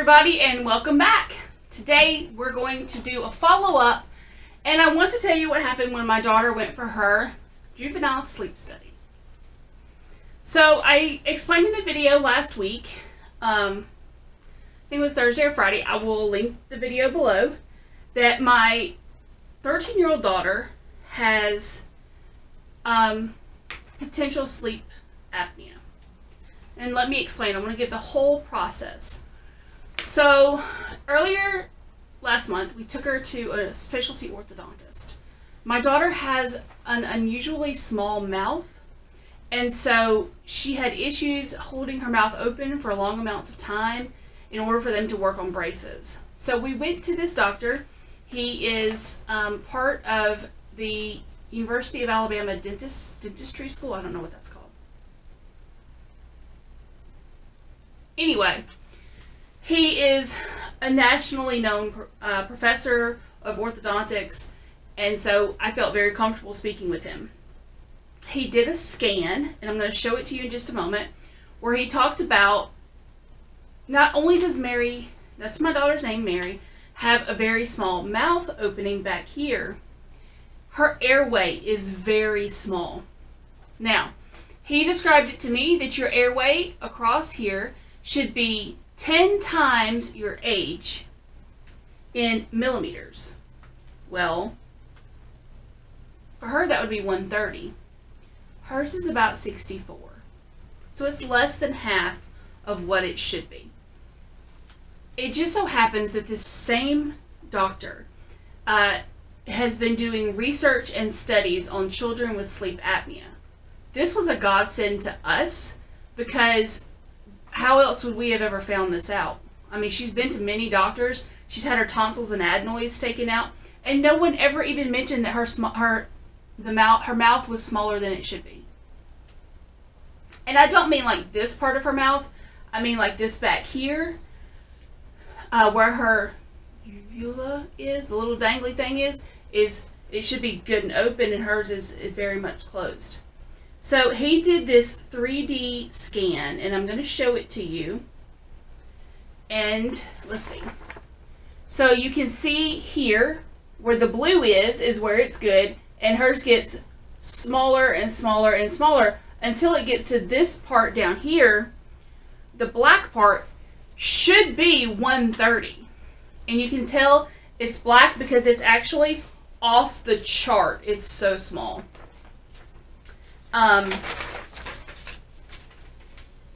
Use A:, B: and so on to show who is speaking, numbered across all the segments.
A: everybody, and welcome back. Today we're going to do a follow-up, and I want to tell you what happened when my daughter went for her juvenile sleep study. So I explained in the video last week, I think it was Thursday or Friday, I will link the video below, that my 13-year-old daughter has potential sleep apnea. And let me explain. I'm going to give the whole process. So earlier last month, we took her to a specialty orthodontist. My daughter has an unusually small mouth, and so she had issues holding her mouth open for long amounts of time in order for them to work on braces. So we went to this doctor. He is part of the University of Alabama Dentistry School. I don't know what that's called. Anyway, he is a nationally known professor of orthodontics, and so I felt very comfortable speaking with him. He did a scan, and I'm going to show it to you in just a moment, where he talked about not only does Mary, that's my daughter's name, Mary, have a very small mouth opening back here, her airway is very small. Now, he described it to me that your airway across here should be 10 times your age in millimeters. Well, for her that would be 130. Hers is about 64. So it's less than half of what it should be. It just so happens that this same doctor has been doing research and studies on children with sleep apnea. This was a godsend to us because how else would we have ever found this out? I mean, she's been to many doctors. She's had her tonsils and adenoids taken out, and no one ever even mentioned that her mouth was smaller than it should be. And I don't mean like this part of her mouth. I mean like this back here, where her uvula is, the little dangly thing is it should be good and open, and hers is very much closed. So he did this 3D scan, and I'm going to show it to you. And let's see. So you can see here where the blue is where it's good, and hers gets smaller and smaller and smaller until it gets to this part down here. The black part should be 130. And you can tell it's black because it's actually off the chart. It's so small. And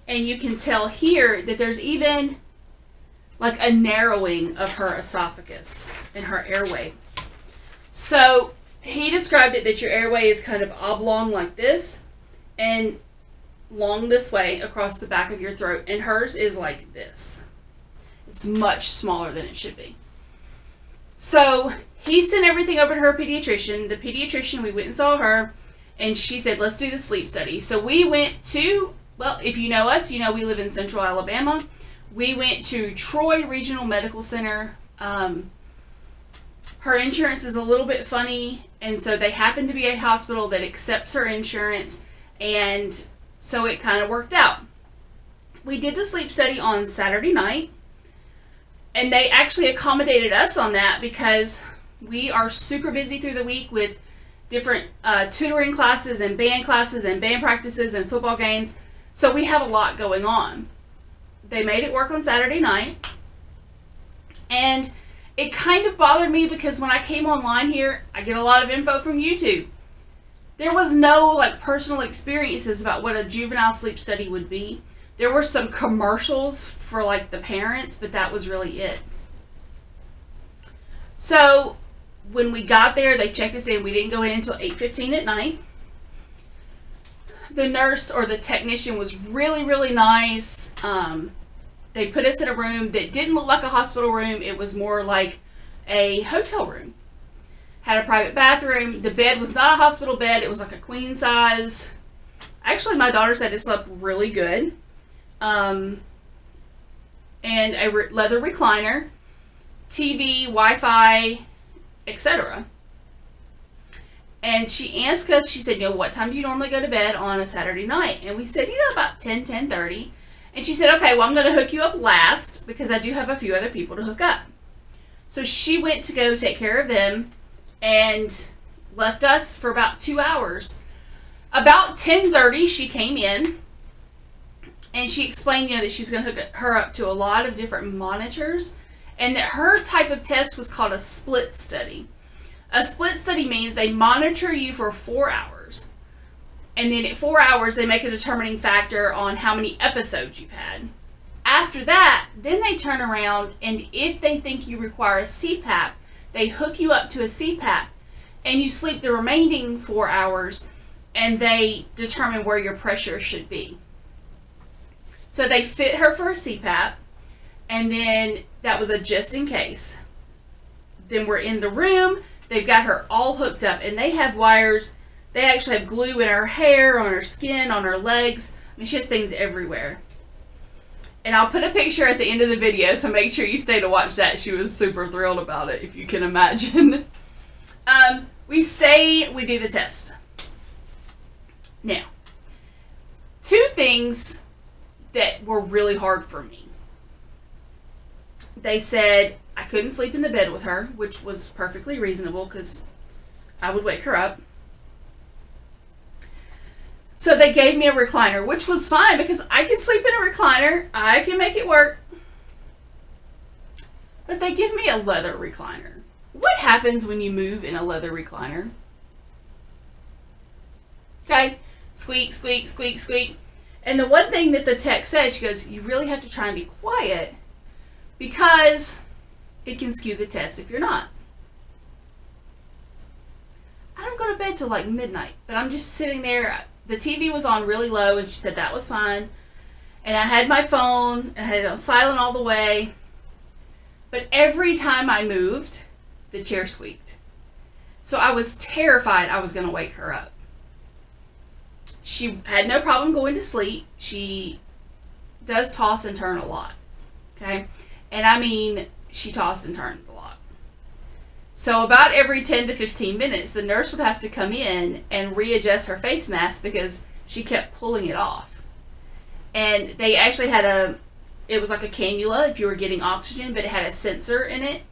A: you can tell here that there's even like a narrowing of her esophagus and her airway. So he described it that your airway is kind of oblong like this and long this way across the back of your throat, and hers is like this. It's much smaller than it should be. So he sent everything over to her pediatrician. The pediatrician, we went and saw her, and she said, let's do the sleep study. So we went to, well, if you know us, you know we live in Central Alabama. We went to Troy Regional Medical Center. Her insurance is a little bit funny, and so they happen to be a hospital that accepts her insurance, and so it kind of worked out. We did the sleep study on Saturday night, and they actually accommodated us on that because we are super busy through the week with different tutoring classes and band practices and football games. So we have a lot going on. They made it work on Saturday night. And it kind of bothered me because when I came online here, I get a lot of info from YouTube. There was no like personal experiences about what a juvenile sleep study would be. There were some commercials for like the parents, but that was really it. So when we got there, they checked us in. We didn't go in until 8:15 at night. The nurse or the technician was really, really nice. They put us in a room that didn't look like a hospital room. It was more like a hotel room. Had a private bathroom. The bed was not a hospital bed. It was like a queen size. Actually, my daughter said it slept really good. And a leather recliner, TV, Wi-Fi, etc. And she asked us, she said, you know, what time do you normally go to bed on a Saturday night? And we said, you know, about 10:30. And she said, okay, well, I'm going to hook you up last because I do have a few other people to hook up. So she went to go take care of them and left us for about 2 hours. About 10:30, she came in and she explained, that she was going to hook her up to a lot of different monitors and that her type of test was called a split study. A split study means they monitor you for 4 hours. And then at 4 hours, they make a determining factor on how many episodes you've had. After that, then they turn around, and if they think you require a CPAP, they hook you up to a CPAP, and you sleep the remaining 4 hours, and they determine where your pressure should be. So they fit her for a CPAP, and then that was a just in case. Then we're in the room, they've got her all hooked up, and they have wires. They actually have glue in her hair, on her skin, on her legs. I mean, she has things everywhere. And I'll put a picture at the end of the video, so make sure you stay to watch that. She was super thrilled about it, if you can imagine. We do the test. Now, 2 things that were really hard for me. They said I couldn't sleep in the bed with her, which was perfectly reasonable because I would wake her up. So they gave me a recliner, which was fine because I can sleep in a recliner. I can make it work. But they give me a leather recliner. What happens when you move in a leather recliner? Okay, squeak, squeak, squeak, squeak. And the one thing that the tech says, she goes, you really have to try and be quiet because it can skew the test if you're not. I don't go to bed till like midnight, but I'm just sitting there. The TV was on really low, and she said that was fine. And I had my phone, and I had it on silent all the way. But every time I moved, the chair squeaked. So I was terrified I was going to wake her up. She had no problem going to sleep. She does toss and turn a lot. Okay? And I mean, she tossed and turned a lot. So about every 10 to 15 minutes, the nurse would have to come in and readjust her face mask because she kept pulling it off. And they actually had it was like a cannula if you were getting oxygen, but it had a sensor in it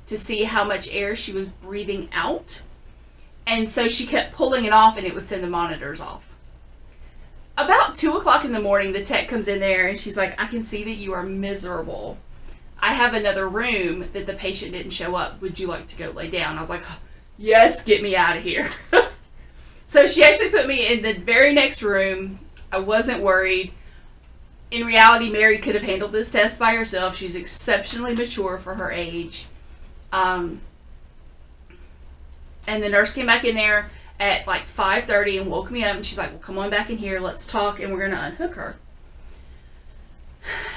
A: to see how much air she was breathing out. And so she kept pulling it off and it would send the monitors off. About 2 o'clock in the morning, the tech comes in there and she's like, I can see that you are miserable. I have another room that the patient didn't show up. Would you like to go lay down? I was like, yes, get me out of here. So she actually put me in the very next room. I wasn't worried. In reality, Mary could have handled this test by herself. She's exceptionally mature for her age. And the nurse came back in there at like 5:30 and woke me up. And she's like, well, come on back in here. Let's talk. And we're going to unhook her.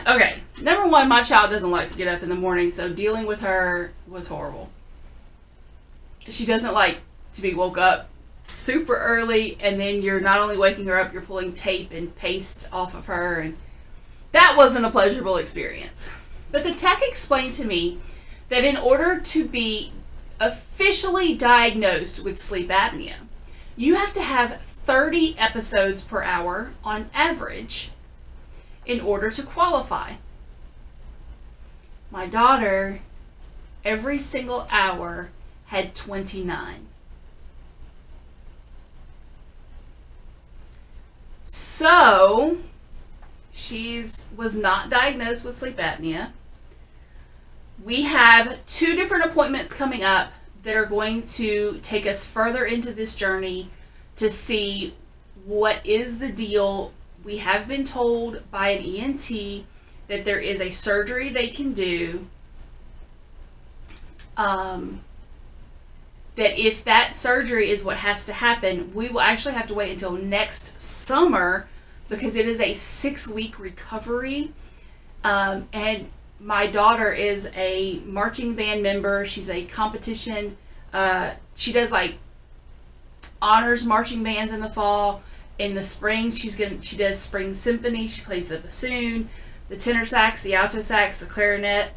A: Okay, number one, my child doesn't like to get up in the morning, so dealing with her was horrible. She doesn't like to be woke up super early, and then you're not only waking her up, you're pulling tape and paste off of her, and that wasn't a pleasurable experience. But the tech explained to me that in order to be officially diagnosed with sleep apnea, you have to have 30 episodes per hour on average in order to qualify. My daughter, every single hour, had 29. So, she was not diagnosed with sleep apnea. We have 2 different appointments coming up that are going to take us further into this journey to see what is the deal. We have been told by an ENT that there is a surgery they can do, that if that surgery is what has to happen, we will actually have to wait until next summer because it is a 6-week recovery. And my daughter is a marching band member. She's a competition. She does like honors marching bands in the fall. In the spring, she does spring symphony. She plays the bassoon, the tenor sax, the alto sax, the clarinet.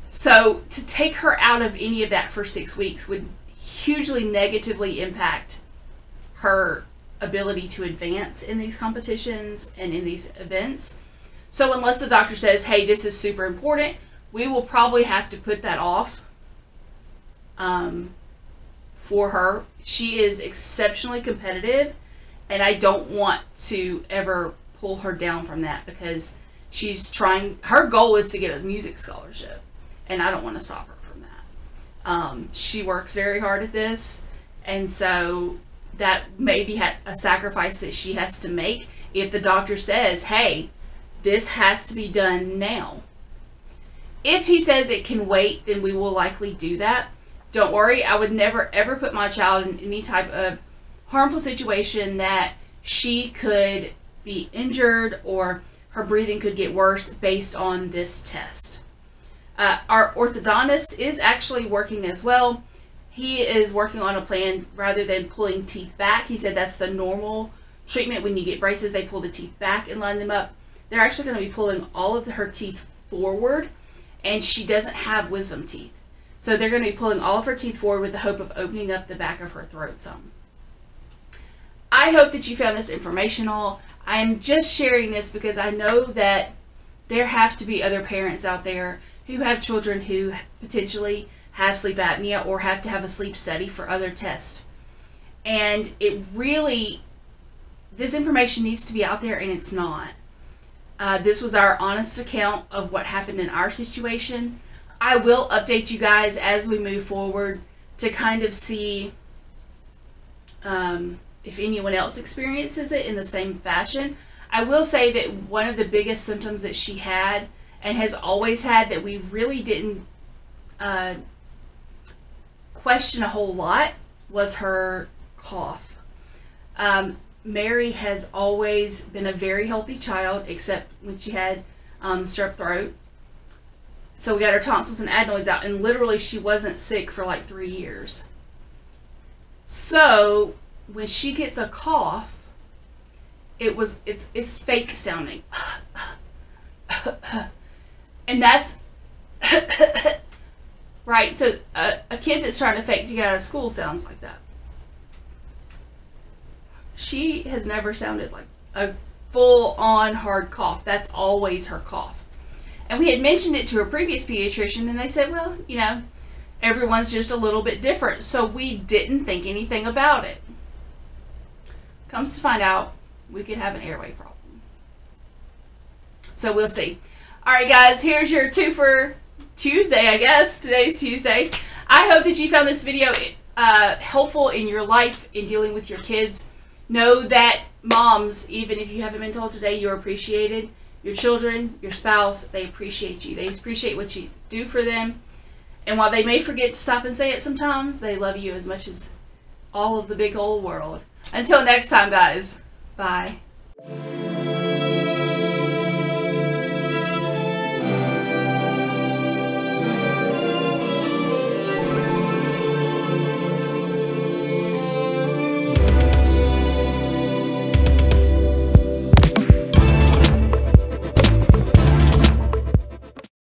A: So to take her out of any of that for 6 weeks would hugely negatively impact her ability to advance in these competitions and in these events. So unless the doctor says, hey, this is super important, we will probably have to put that off for her. She is exceptionally competitive, and I don't want to ever pull her down from that, because she's trying, her goal is to get a music scholarship, and I don't want to stop her from that. She works very hard at this, and so that may be a sacrifice that she has to make if the doctor says, hey, this has to be done now. If he says it can wait, then we will likely do that. Don't worry, I would never ever put my child in any type of harmful situation that she could be injured or her breathing could get worse based on this test. Our orthodontist is actually working as well. He is working on a plan rather than pulling teeth back. He said that's the normal treatment when you get braces. They pull the teeth back and line them up. They're actually going to be pulling all of her teeth forward, and she doesn't have wisdom teeth. So they're going to be pulling all of her teeth forward with the hope of opening up the back of her throat some. I hope that you found this informational. I am just sharing this because I know that there have to be other parents out there who have children who potentially have sleep apnea or have to have a sleep study for other tests. And it really, this information needs to be out there, and it's not. This was our honest account of what happened in our situation. I will update you guys as we move forward to kind of see if anyone else experiences it in the same fashion. I will say that one of the biggest symptoms that she had and has always had that we really didn't question a whole lot was her cough. Mary has always been a very healthy child, except when she had strep throat. So we got her tonsils and adenoids out, and literally she wasn't sick for like 3 years. So when she gets a cough, it's fake sounding. And that's right. So a kid that's trying to fake to get out of school sounds like that. She has never sounded like a full-on hard cough. That's always her cough. And we had mentioned it to a previous pediatrician, and they said, well, you know, everyone's just a little bit different. So we didn't think anything about it. Comes to find out, we could have an airway problem. So we'll see. All right, guys, here's your 2 for Tuesday, I guess. Today's Tuesday. I hope that you found this video helpful in your life in dealing with your kids. Know that moms, even if you haven't been told today, you're appreciated. Your children, your spouse, they appreciate you. They appreciate what you do for them. And while they may forget to stop and say it sometimes, they love you as much as all of the big old world. Until next time, guys. Bye.